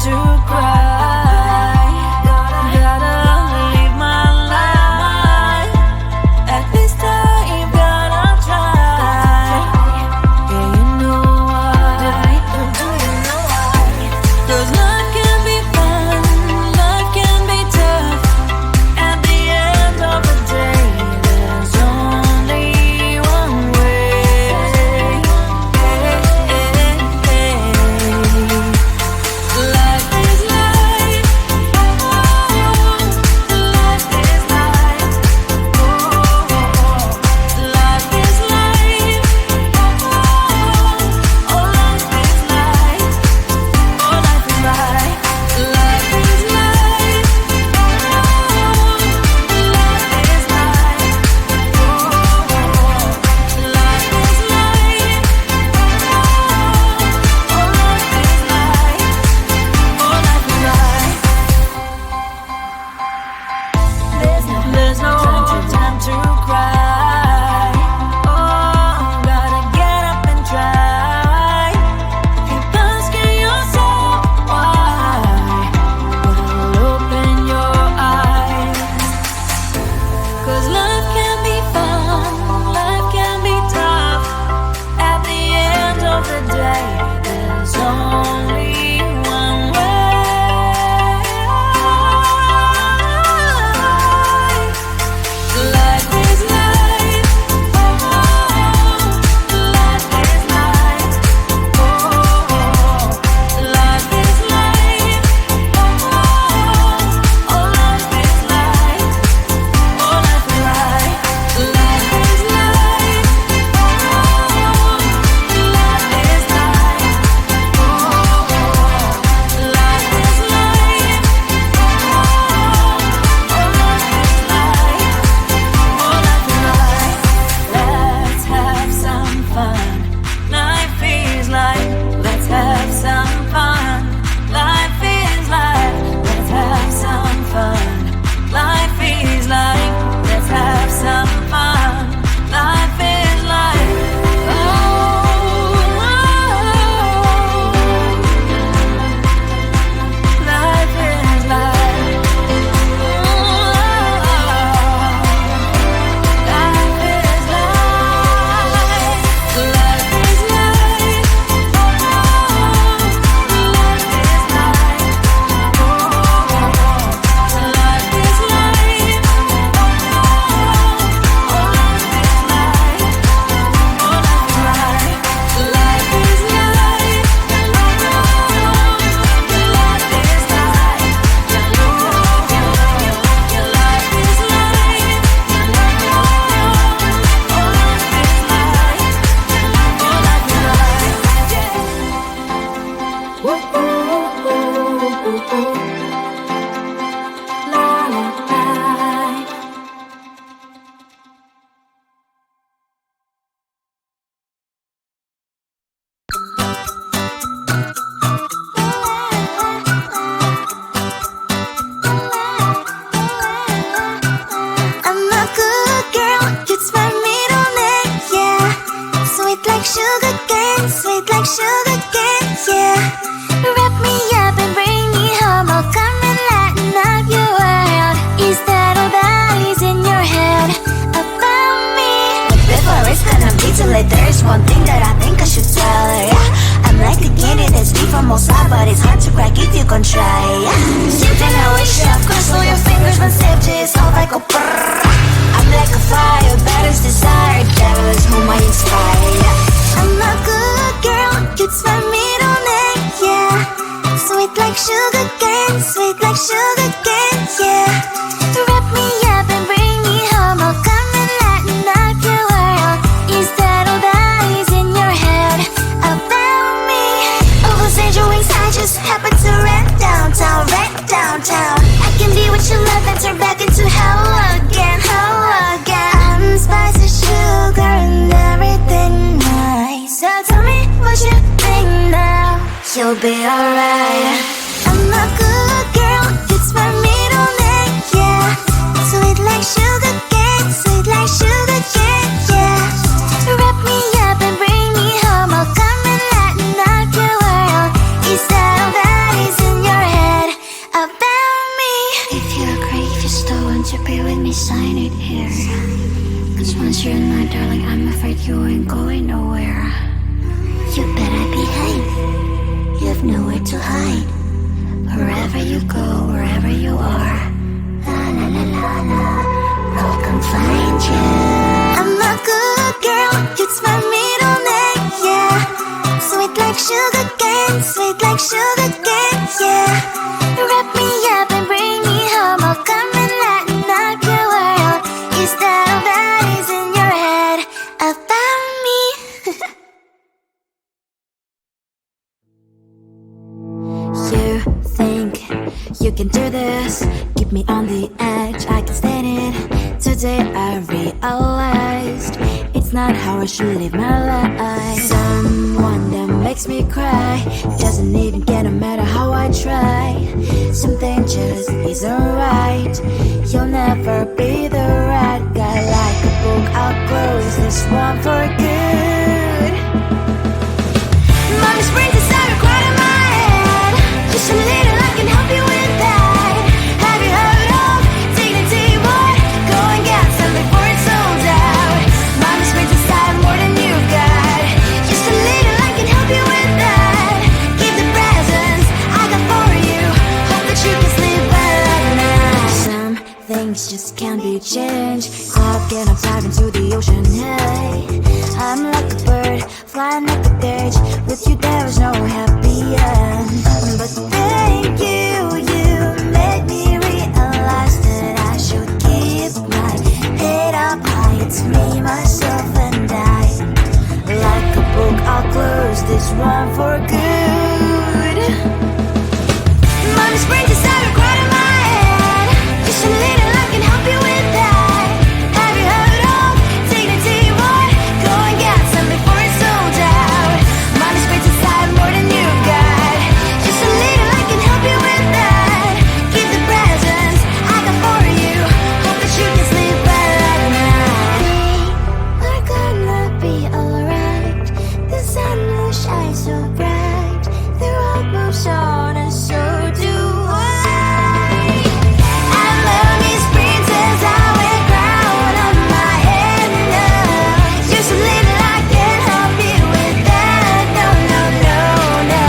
to cry. Gotta live my life. At this time, gotta try. Yeah, you know why. Do you know why? 'Cause life can be fun, life can be tough. At the end of the day, there's only one way. Life is life. Oh, life is life. Oh, life is life. Oh, life is life. Oh, life is life. Life is life. Life is life. Oh, life is life. Oh, life is life. Oh, life is life. There's no time to cry. Oh, gotta get up and try. Keep asking yourself why. But open your eyes. 'Cause life can be fun, life can be tough. At the end of the day, there's only one way. Life is life. Oh, life is life. Oh, life is life. Oh, life is life. Oh, life is life. Life is life. Life is life. Oh, life is life. Oh, life is life. Oh, life is life. Let's have some fun. Life is life. Let's have some fun. Life is life. Let's have some fun. Life is life. Let's have some fun. Life is life. Oh, life is life. Life is life. Life is life. Life is life. Life is life. Life is life. I'm a good girl, it's my middle name, yeah. Sweet like sugar cane, sweet like sugar cane, yeah. Wrap me up and bring me home, I'll come and lighten up your world. Is that all that is in your head about me? But before it's gonna be too late, there's one thing that I think I should tell her, yeah. I'm like the candy that's deep from outside, but it's hard to crack if you can try, yeah. Something I wish I've crossed all your fingers when safety is off, I go brrrr. I'm like a fire, baddest desire, devil is whom I inspire, yeah. I'm a good girl, it's my middle name, yeah. Sweet like sugar cane, sweet like sugar cane, yeah. Wrap me up and bring me home, I'll come and lighten up your world. Is that all that is in your head about me? Oversend your wings, I just happen to rent downtown, rent downtown. I can be what you love and turn back into hell again, hell again. I'm spicy sugar and everything nice. So tell me what you think now. You'll be alright. I'm a good girl, it's my middle name, yeah. Sweet like sugar cane, sweet like sugar cane, yeah. Wrap me up and bring me home, I'll come and lighten up your world. Is that all that is in your darling, I'm afraid you ain't going nowhere. You better behave. You've nowhere to hide. Wherever you go, wherever you are, la la la la la, I'll come find you. I'm a good girl, it's my middle name, yeah. Sweet like sugar cane, sweet like sugar cane, yeah. Wrap me up and bring me home, I'll come and lighten up your world. Is that all that is in your head about me? You think you can do this, keep me on the edge, I can stand it. Today I realized it's not how I should live my life. Someone that makes me cry doesn't even get no matter how I try. Something just isn't right. You'll never be the right guy. Like a book, I'll close this one for good. Mommy springs inside a quite in my head. Just a little, I can help you with that. Have you heard of dignity, boy? Go and get some before it's sold out. Mommy springs inside more than you've got. Just a little, I can help you with that. Keep the presents I got for you. Hope that you can sleep well at night. Some things just can't be changed. How can I dive into the ocean? Hey, I'm like a bird, flying like a cage. With you there is no happy end. But thank you, you made me realize that I should keep my head up high. It's me, myself and I. Like a book, I'll close this one for good. Mommy springs inside a quite in my head. Just a little, I can help you with that. Have you heard of dignity, boy? Go and get some before it's sold out. Mommy springs inside more than you've got. Just a little, I can help you with that. Keep the presents I got for you. Hope that you can sleep well at night. We're gonna be alright. The sun will shine so bright. The road moves on and so do I. I love these princess, I wear crown on my head now. Just a little, I can help you with that. No, no, no, no.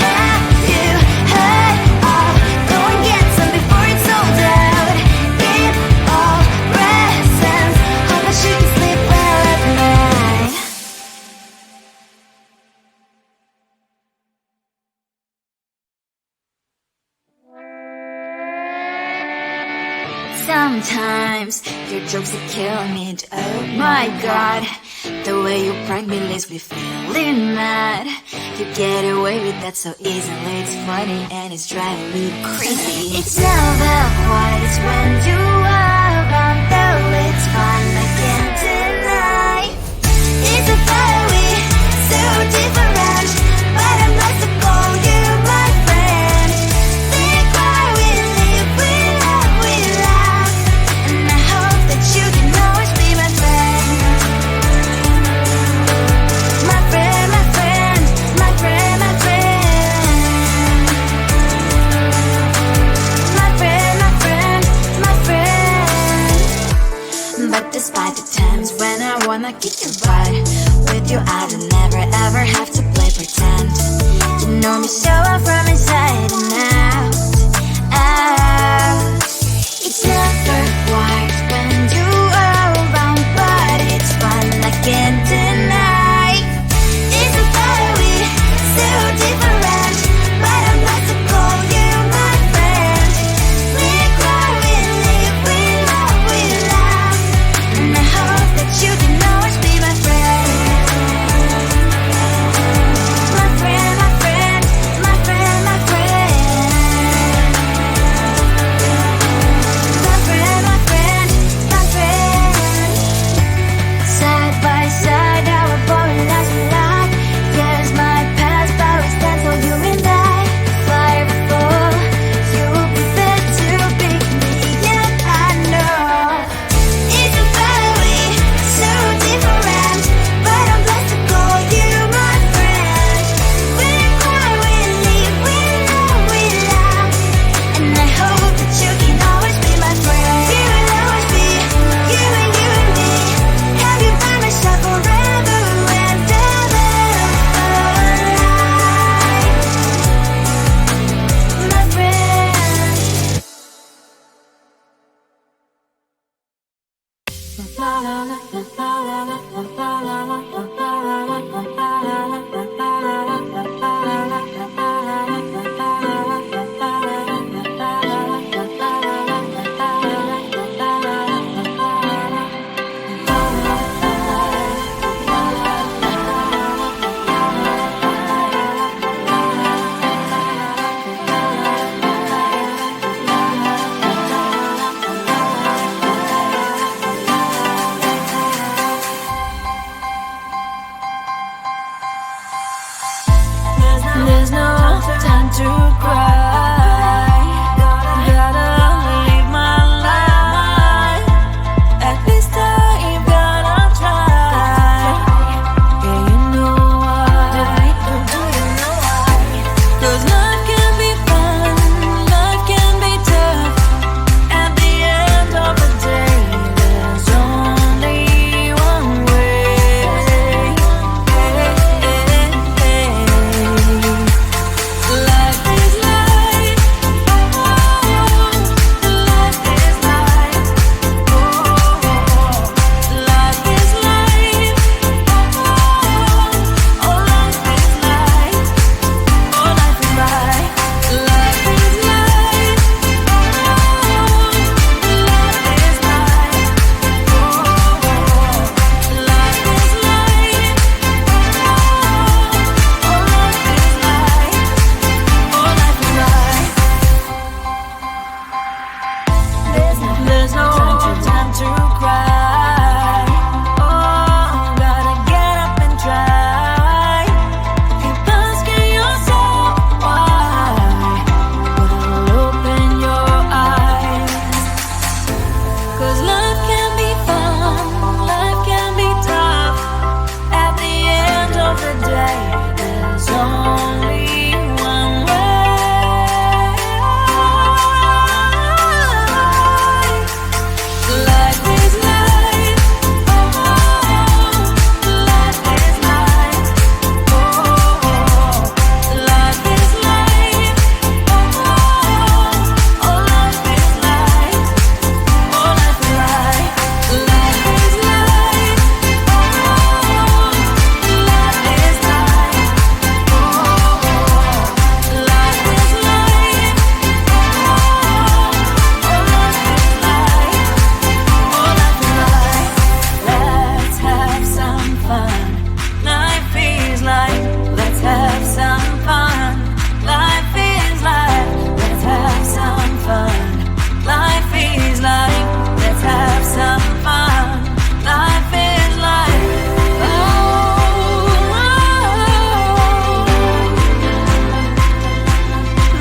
Have you heard of? Go and get some before it's sold out. Give all presents. Hope that you can sleep well at night. Sometimes your jokes they kill me. Oh my god, the way you prank me leaves me feeling mad. You get away with that so easily. It's funny and it's driving me crazy. It's never quite as when you are around, though it's fun, I can't deny. It's a very so different, but I must call you my friend. Think why we live, we laugh, and I hope that you can always be my friend. My friend, my friend, my friend, my friend. My friend, my friend, my friend. But despite the times when I wanna kick your butt, with you I don't never ever have to play pretend. You know me so well from inside and out, out. It's never quite when you are around, but it's fun, I can't deny. It's a very so different, but I must call you my friend. We cry, we live, we love, and I hope that you can always be my friend. My friend, my friend, my to cry. Gotta live my life. At this time, gotta try. Yeah, you know why. Do you know why? 'Cause life can be fun, life can be tough. At the end of the day, there's only one way. Life is life. Oh, life is life. Oh, life is life. Oh, life is life. Oh, life is life. Life is life. Life is life. Oh, life is life. Oh, life is life. Oh, life is life. There's no time to cry. Oh, gotta get up and try. Keep asking yourself why. But open your eyes. 'Cause life can be fun, life can be tough. At the end of the day, there's only one way. Life is life. Oh, life is life. Oh, life is life. Oh, life is life. Oh, life is life. Life is life. Life is life. Life is life. Let's have some fun. Life is life. Let's have some fun. Life is life. Let's have some fun. Life is life. Let's have some fun. Life is life. Oh,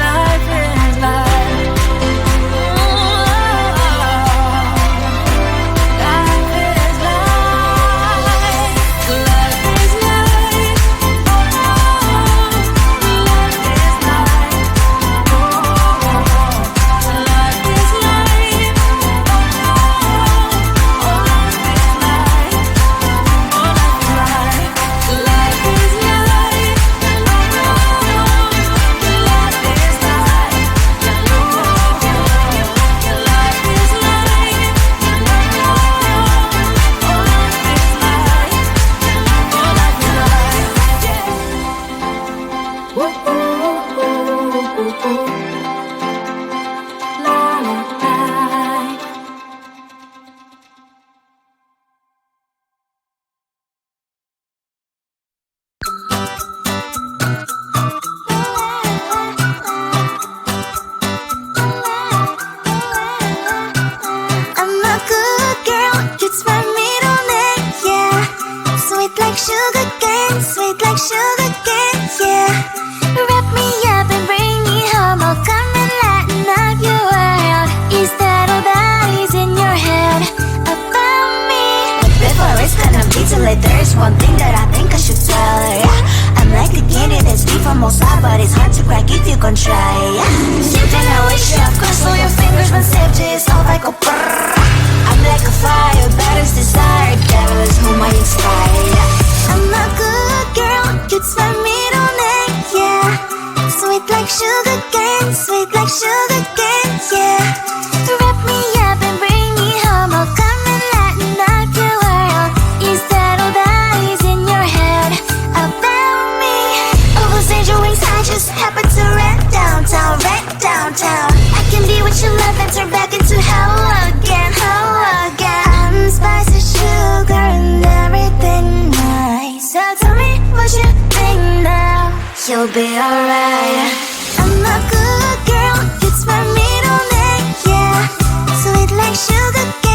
life is life. Life is life. Life is life. Life is life. Life is life. Life is life. I'm a good girl, it's my middle name, yeah. Sweet like sugar cane, sweet like sugar cane, yeah. Wrap me up and bring me home, I'll come and lighten up your world. Is that all that is in your head about me? But before it's gonna be too late, there's one thing that I think I should tell her, yeah. I'm like the candy that's deep from outside, but it's hard to crack if you can try, yeah. Something I wish you cross all your fingers when safety is off, I go brrrr. I'm like a fire, baddest desire, devil is whom I inspire, yeah. I'm a good girl, it's my middle name, yeah. Sweet like sugar cane, sweet like sugar cane, yeah. Wrap me up and bring me home, I'll come and lighten up your world. Is that all that is in your head about me? Overstand your wings, I just happen to rent downtown, I can be what you love and turn back into hell again, I'm spicy sugar and everything nice. So tell me what you think now. You'll be alright. I'm a good girl, it's my middle name, yeah. Sweet like sugar cane.